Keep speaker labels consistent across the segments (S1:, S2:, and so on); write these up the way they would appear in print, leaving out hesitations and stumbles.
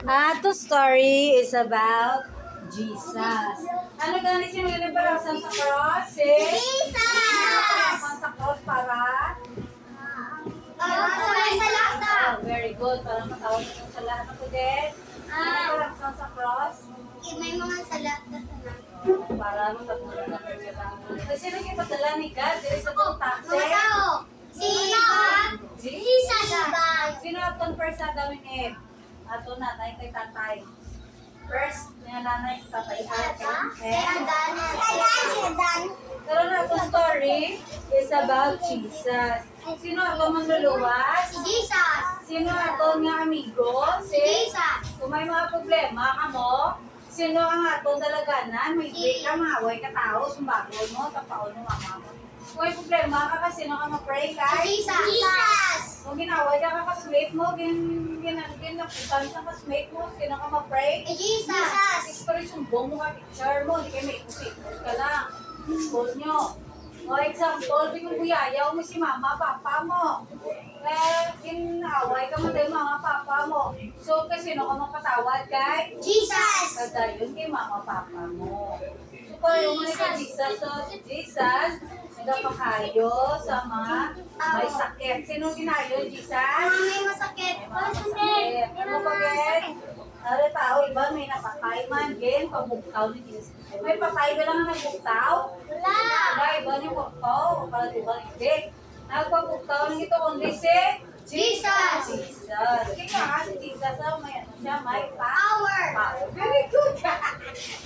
S1: The story is about Jesus. Ano gani sinulit para sa cross?
S2: Jesus!
S1: Sa cross para? Very good. Para matawag ito sa lahat ng kudet. Ano para sa cross?
S2: May mga salat na
S1: Para matapulong na pagkatapos. Kasi sino ipadala ni God? Dili sa itong taxi?
S2: mga tao. Jesus!
S1: Sino atong first sa Adam and Eve? Ato na, tayo kay tatay. First, nga nanay sa tatay Pero na itong story is about Jesus. Sino ato manluluwas?
S2: Jesus!
S1: Sino ato nga amigo?
S2: Jesus!
S1: Kung may mga problema ka mo, sino ang atong dalaganan? May break ka, maaway ka tao, sumbagon mo, tapaon mo, mama mo. Kung may problema ka, sino ka ma-pray kay?
S2: Jesus!
S1: Kung ginaway ka kakasmate mo, ginaputan sa kasmate mo, sino ka ma-pray?
S2: Jesus!
S1: Pero sumbong mo ka, picture mo, hindi kayo may ikusikos ka lang. School nyo. O example, bigong buyayaw mo si mama, papa mo. Ginaway ka mo tayo mama, papa mo. So, kasi sino ka mapatawad kay?
S2: Jesus!
S1: Kada yun kay mama, papa mo. So, kung yung mga kay Jesus, so Jesus, nagpakayo sa mga may sakit. Sino ginayo, Jesus?
S2: May masakit.
S1: Masakit. Ano ba, Gen? Ano tao, iba may napatay man, Gen, pabuktaw ni Jesus. May patay ba lang ang nagbuktaw?
S2: Wala!
S1: Wala, iba niyo buktaw. Para tubang hindi. Nagpabuktaw ng ito kundi si
S2: Jesus!
S1: Jesus. Kaya si Jesus, may ano siya, may
S2: Power!
S1: power. Very good.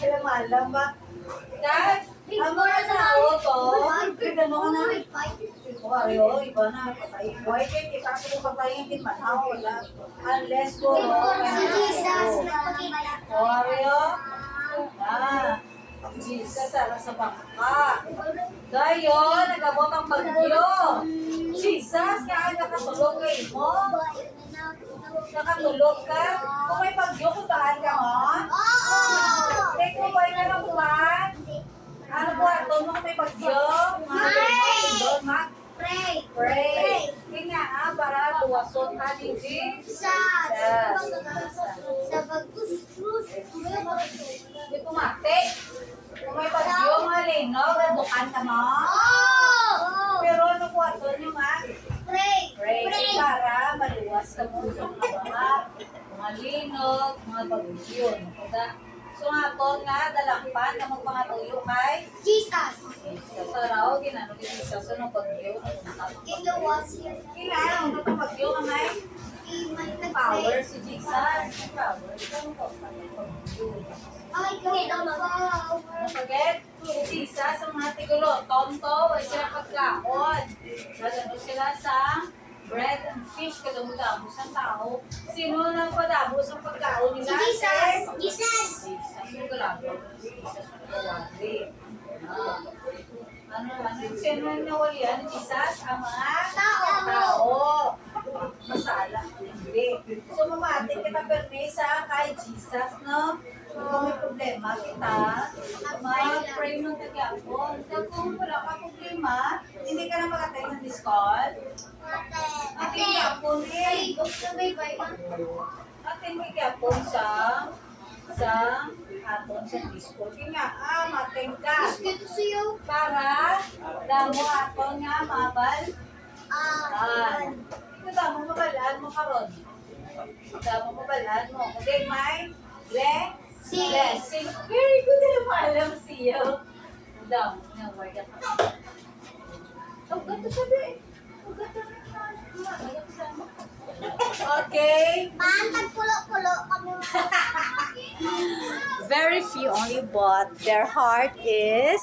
S1: Alam ba? Dahil, ang mga tao to, tignan mo na, Ayo, iba na, patay. Why can't kita kung patayin din manaw, wala. Unless ko,
S2: Si Jesus! Nagpakita.
S1: Ayo, Jesus, alam sa bangka. Dayo, nagabot ang bagyo. Jesus, kaya nakatulog kayo mo. Nakatulog ka. Kung may bagyo, kutaan ka mo.
S2: Oo!
S1: Take mo ba yung ng buwan? Ano po, ito mo may bagyo? Mag
S2: Pray!
S1: pray. Kaya para luwason ka ni Jesus.
S2: Jesus! Sa pagkuskus.
S1: Hindi kumate. Kung may bagyo, malinaw, nadukan ka mo.
S2: Oo!
S1: Pero ano po, ito nyo
S2: Pray!
S1: pray para maluwas ka mo sa mga linog, mga bagyo. So nga po nga, dalakpan na magpangatuyo kay
S2: Jesus!
S1: sa raw, ginano din isa sa nung bagyo.
S2: Ginawas yun.
S1: Kailangan mo itong bagyo ka may power si Jesus. Power.
S2: Ay, kaya
S1: Don't forget, si Jesus, ang mga tigulo, tonto, ay sila pagkaon. Nagano sila sa bread and fish, kadamo-damo sa tao. Sino nang padamo sa pagkaon nila?
S2: Jesus! Jesus!
S1: Jesus, yung galabo. Jesus, yung galabo. Sino ang nawalian ni Jesus? Ang mga tao. Masala. Hindi. So, mamating kita permisa kay Jesus, no? Kung may problema kita, mag-pray ng tagyapon. Kung wala ka problema, hindi ka na mag-attend ng discall. Ating yapon eh. Ating magyapon sa aton sa discall. Kaya mating ka.
S2: Dito siyo.
S1: Para damo aton nga mabal. Ito damo mabalaan mo karon. Damo mabalaan mo. Okay, may blessing. Very good na alam siya. Damo na word ka. Gato sabi. Gato na. Okay.
S2: Pantag pulo-pulo kami.
S1: Very few only, but their heart is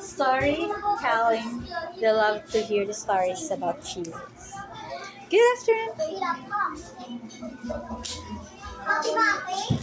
S1: storytelling. They love to hear the stories about Jesus. Good afternoon.
S2: Hirap ka. Bakit?